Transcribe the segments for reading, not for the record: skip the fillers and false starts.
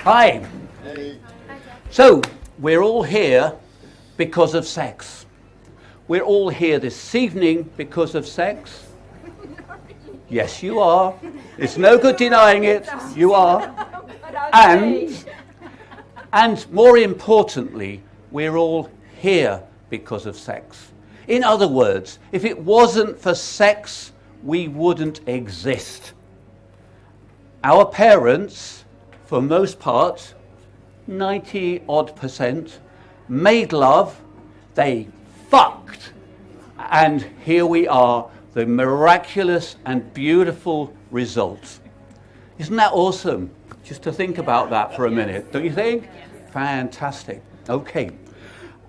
Hi. So, we're all here because of sex. We're all here this evening because of sex. Yes, you are. It's no good denying it. You are. And more importantly, we're all here because of sex. In other words, if it wasn't for sex, we wouldn't exist. Our parents, for most part, 90-odd%, made love, they fucked, and here we are, the miraculous and beautiful result. Isn't that awesome? Just to think about that for a minute, don't you think? Fantastic. Okay.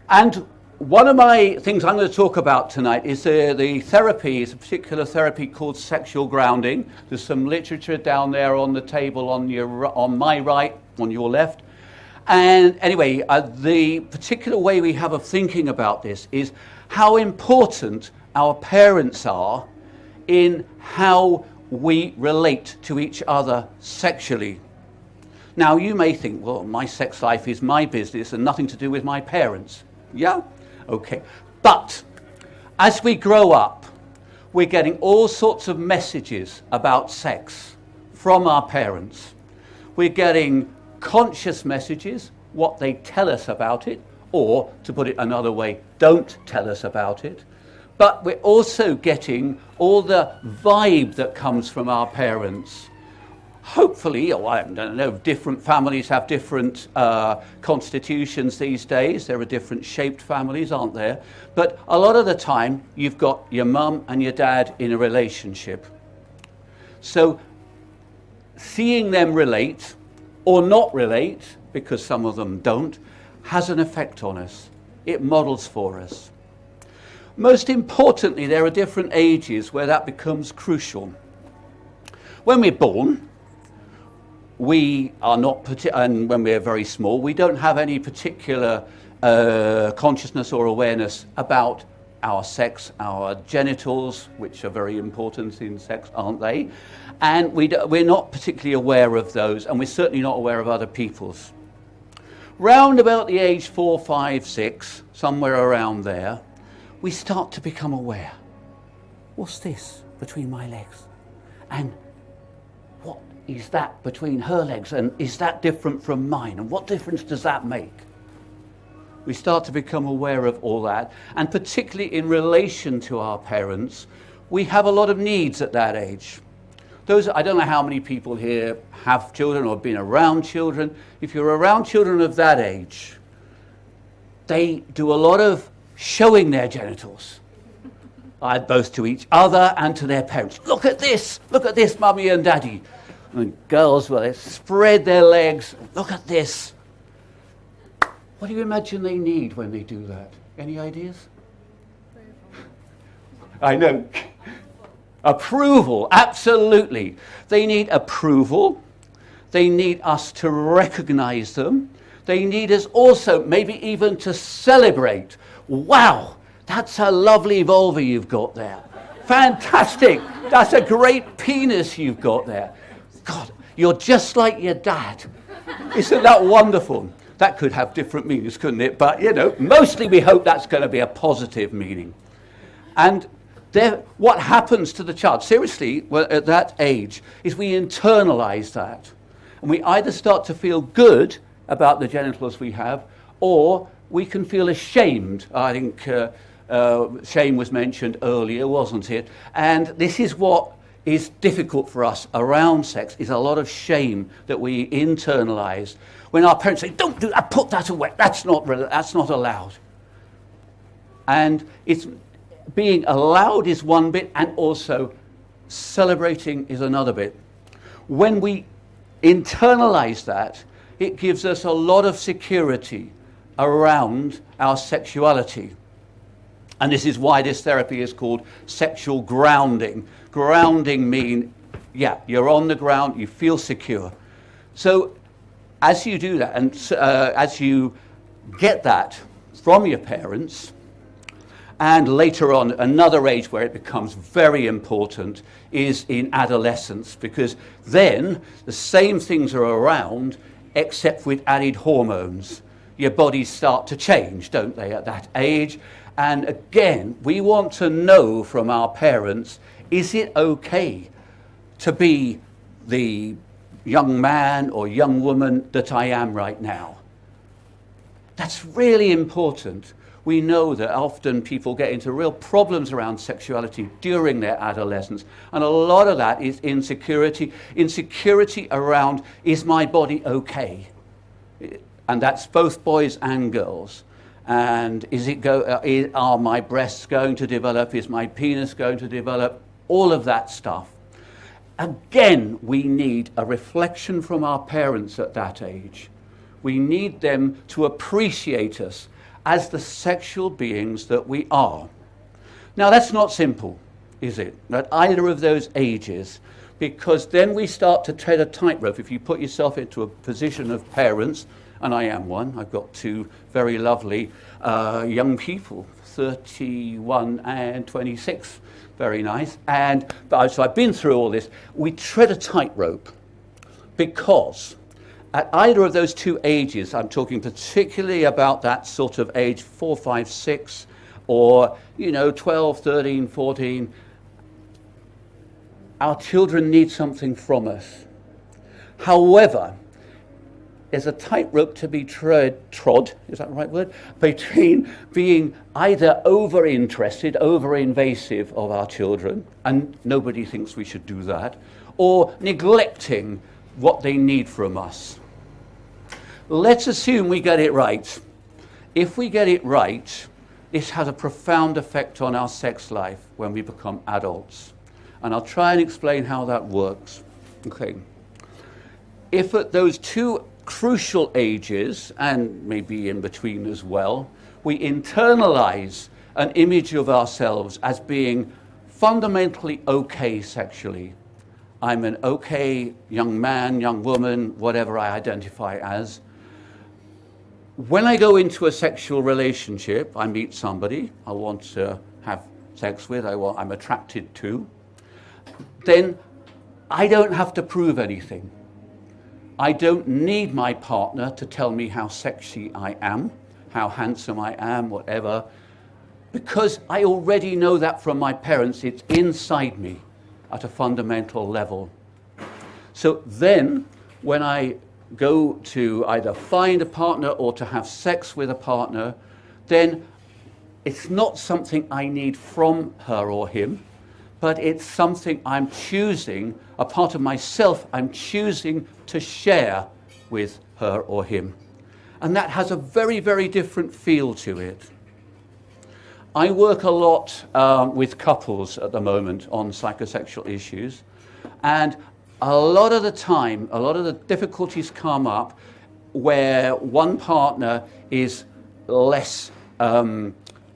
And one of my things I'm going to talk about tonight is the therapy, is a particular therapy called sexual grounding. There's some literature down there on the table on my right, on your left. And anyway, the particular way we have of thinking about this is how important our parents are in how we relate to each other sexually. Now, you may think, well, my sex life is my business and nothing to do with my parents. Yeah? Okay. But as we grow up, we're getting all sorts of messages about sex from our parents. We're getting conscious messages, what they tell us about it, or, to put it another way, don't tell us about it. But we're also getting all the vibe that comes from our parents. Hopefully, or I don't know, different families have different constitutions these days. There are different shaped families, aren't there? But a lot of the time, you've got your mum and your dad in a relationship. So, seeing them relate, or not relate, because some of them don't, has an effect on us. It models for us. Most importantly, there are different ages where that becomes crucial. When we're born, we are not, and when we're very small, we don't have any particular consciousness or awareness about our sex, our genitals, which are very important in sex, aren't they? And we're not particularly aware of those, and we're certainly not aware of other people's. Round about the age 4, 5, 6, somewhere around there, we start to become aware. What's this between my legs? And what is that between her legs? And is that different from mine? And what difference does that make? We start to become aware of all that. And particularly in relation to our parents, we have a lot of needs at that age. I don't know how many people here have children or have been around children. If you're around children of that age, they do a lot of showing their genitals, both to each other and to their parents. Look at this, mummy and daddy. And girls, well, they spread their legs. Look at this. What do you imagine they need when they do that? Any ideas? I know. Approval, absolutely. They need approval. They need us to recognize them. They need us also maybe even to celebrate. Wow, that's a lovely vulva you've got there. Fantastic. That's a great penis you've got there. God, you're just like your dad. Isn't that wonderful? That could have different meanings, couldn't it? But, mostly we hope that's going to be a positive meaning. And what happens to the child, seriously, at that age, is we internalize that. And we either start to feel good about the genitals we have, or we can feel ashamed. I think shame was mentioned earlier, wasn't it? And this is what is difficult for us around sex, is a lot of shame that we internalize. When our parents say, don't do that, put that away, that's not allowed. And it's being allowed is one bit, and also celebrating is another bit. When we internalize that, it gives us a lot of security around our sexuality. And this is why this therapy is called sexual grounding. Grounding means, you're on the ground, you feel secure. So as you do that, and as you get that from your parents, and later on, another age where it becomes very important is in adolescence, because then the same things are around except with added hormones. Your bodies start to change, don't they, at that age? And again, we want to know from our parents, is it okay to be the young man or young woman that I am right now? That's really important. We know that often people get into real problems around sexuality during their adolescence, and a lot of that is insecurity around, is my body okay? And that's both boys and girls. And are my breasts going to develop? Is my penis going to develop? All of that stuff. Again, we need a reflection from our parents at that age. We need them to appreciate us as the sexual beings that we are. Now, that's not simple, is it? At either of those ages, because then we start to tread a tightrope. If you put yourself into a position of parents, and I am one, I've got two very lovely young people, 31 and 26, very nice. So I've been through all this. We tread a tightrope because at either of those two ages, I'm talking particularly about that sort of age, 4, 5, 6, or 12, 13, 14, our children need something from us. However, there's a tightrope to be trod, is that the right word? Between being either over-interested, over-invasive of our children, and nobody thinks we should do that, or neglecting what they need from us. Let's assume we get it right. If we get it right, this has a profound effect on our sex life when we become adults. And I'll try and explain how that works. Okay. If at those two crucial ages, and maybe in between as well, we internalize an image of ourselves as being fundamentally okay sexually. I'm an okay young man, young woman, whatever I identify as. When I go into a sexual relationship, I meet somebody I want to have sex with, I'm attracted to, then I don't have to prove anything. I don't need my partner to tell me how sexy I am, how handsome I am, whatever, because I already know that from my parents. It's inside me at a fundamental level. So then, when I go to either find a partner or to have sex with a partner, then it's not something I need from her or him, but it's something I'm choosing, a part of myself I'm choosing to share with her or him. And that has a very, very different feel to it. I work a lot with couples at the moment on psychosexual issues, and a lot of the time, a lot of the difficulties come up where one partner is less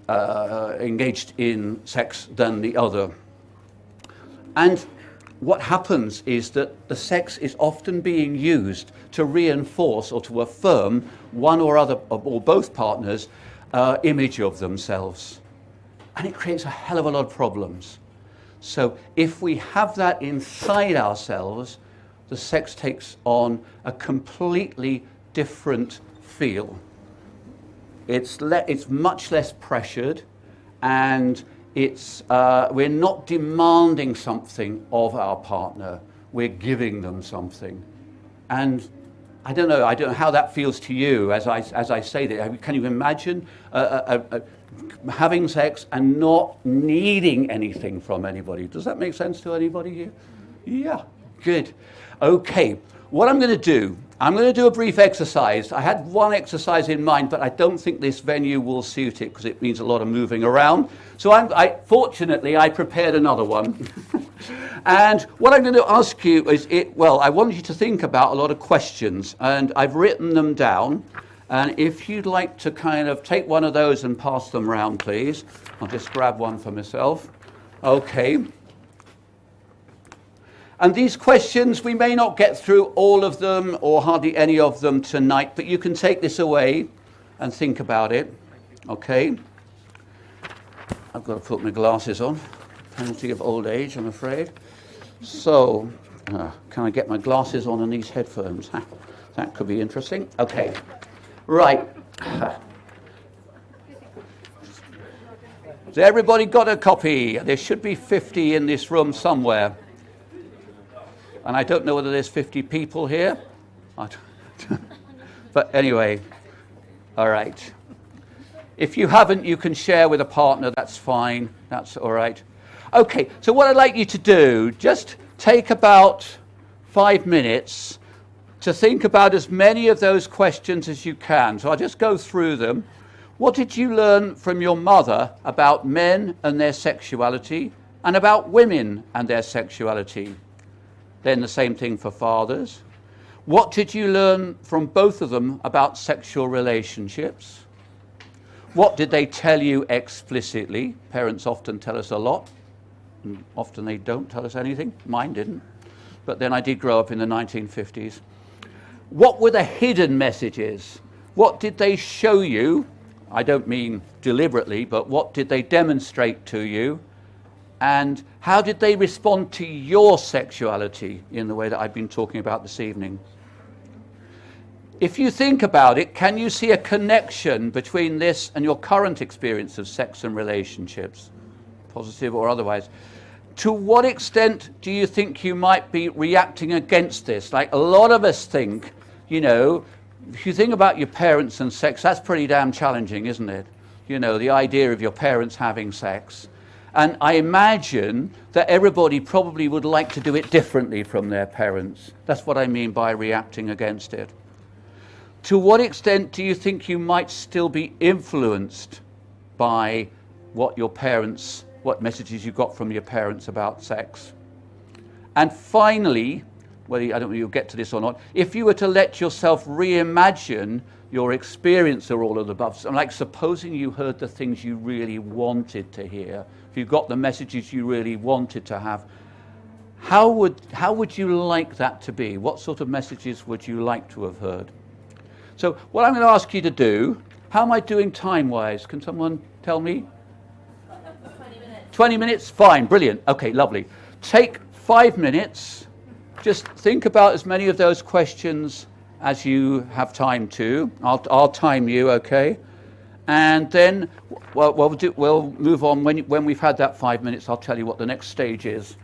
engaged in sex than the other. And what happens is that the sex is often being used to reinforce or to affirm one or other or both partners' image of themselves. And it creates a hell of a lot of problems. So if we have that inside ourselves, the sex takes on a completely different feel. It's much less pressured, and we're not demanding something of our partner. We're giving them something. And I don't know how that feels to you as I say that. Can you imagine having sex and not needing anything from anybody? Does that make sense to anybody here? Yeah, good. Okay, what I'm going to do a brief exercise. I had one exercise in mind, but I don't think this venue will suit it because it means a lot of moving around. So fortunately, I prepared another one. And what I'm going to ask you is, I want you to think about a lot of questions, and I've written them down. And if you'd like to kind of take one of those and pass them around, please. I'll just grab one for myself. Okay. And these questions, we may not get through all of them or hardly any of them tonight, but you can take this away and think about it. Okay. I've got to put my glasses on. Penalty of old age, I'm afraid. So, can I get my glasses on and these headphones? That could be interesting. Okay. Right. Has everybody got a copy? There should be 50 in this room somewhere. And I don't know whether there's 50 people here. But anyway, all right. If you haven't, you can share with a partner. That's fine. That's all right. Okay, so what I'd like you to do, just take about 5 minutes to think about as many of those questions as you can. So I'll just go through them. What did you learn from your mother about men and their sexuality and about women and their sexuality? Then the same thing for fathers. What did you learn from both of them about sexual relationships? What did they tell you explicitly? Parents often tell us a lot, and often they don't tell us anything. Mine didn't. But then I did grow up in the 1950s. What were the hidden messages? What did they show you? I don't mean deliberately, but what did they demonstrate to you? And how did they respond to your sexuality in the way that I've been talking about this evening? If you think about it, can you see a connection between this and your current experience of sex and relationships, positive or otherwise? To what extent do you think you might be reacting against this? Like a lot of us think, you know, if you think about your parents and sex, that's pretty damn challenging, isn't it? You know, the idea of your parents having sex. And I imagine that everybody probably would like to do it differently from their parents. That's what I mean by reacting against it. To what extent do you think you might still be influenced by what messages you got from your parents about sex? And finally, whether I don't know if you'll get to this or not, if you were to let yourself reimagine your experience of all of the above, like supposing you heard the things you really wanted to hear, if you got the messages you really wanted to have, how would you like that to be? What sort of messages would you like to have heard? So what I'm going to ask you to do, how am I doing time-wise? Can someone tell me? 20 minutes. 20 minutes? Fine, brilliant. Okay, lovely. Take 5 minutes. Just think about as many of those questions as you have time to. I'll time you, okay? And then we'll move on. When we've had that 5 minutes, I'll tell you what the next stage is.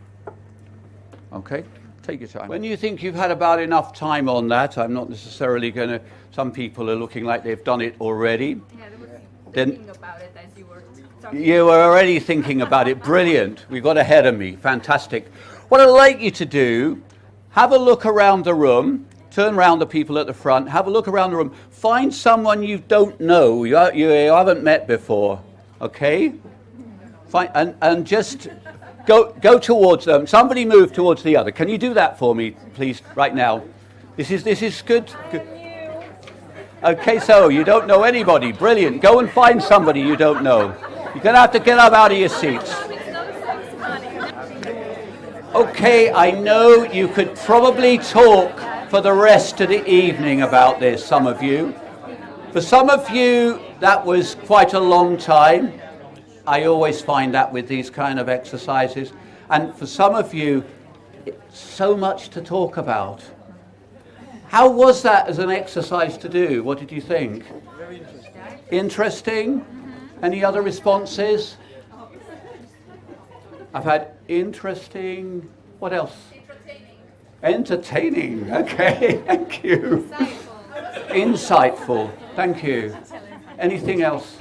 Okay? Take your time. When you think you've had about enough time on that, I'm not necessarily going to... Some people are looking like they've done it already. Yeah, they were thinking about it as you were talking. You were already thinking about it. Brilliant. We got ahead of me. Fantastic. What I'd like you to do, have a look around the room. Turn around the people at the front. Have a look around the room. Find someone you don't know, you haven't met before. Okay? And just go towards them. Somebody move towards the other. Can you do that for me, please, right now? This is good. Okay, so you don't know anybody. Brilliant. Go and find somebody you don't know. You're going to have to get up out of your seats. Okay, I know you could probably talk for the rest of the evening about this, some of you. For some of you, that was quite a long time. I always find that with these kind of exercises. And for some of you, so much to talk about. How was that as an exercise to do? What did you think? Very interesting. Interesting? Any other responses? I've had interesting. What else? Entertaining. Okay, thank you. Insightful. Thank you. Anything else?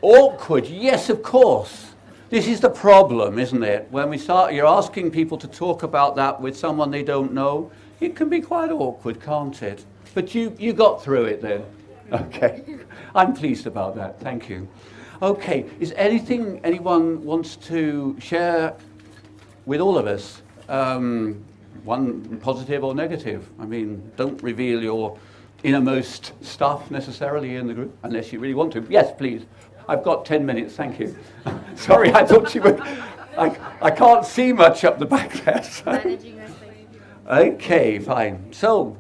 Awkward. Yes, of course. This is the problem, isn't it? When you're asking people to talk about that with someone they don't know, it can be quite awkward, can't it? But you got through it then. Okay. I'm pleased about that. Thank you. Okay. Is anything anyone wants to share with all of us? One positive or negative? I mean, don't reveal your innermost stuff necessarily in the group, unless you really want to. Yes, please. I've got 10 minutes, thank you. Sorry, I thought you would. I can't see much up the back there. So. Okay, fine. So,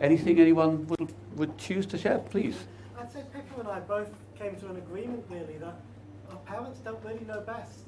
anything anyone would choose to share, please? I'd say Pickle and I both came to an agreement, really, that our parents don't really know best.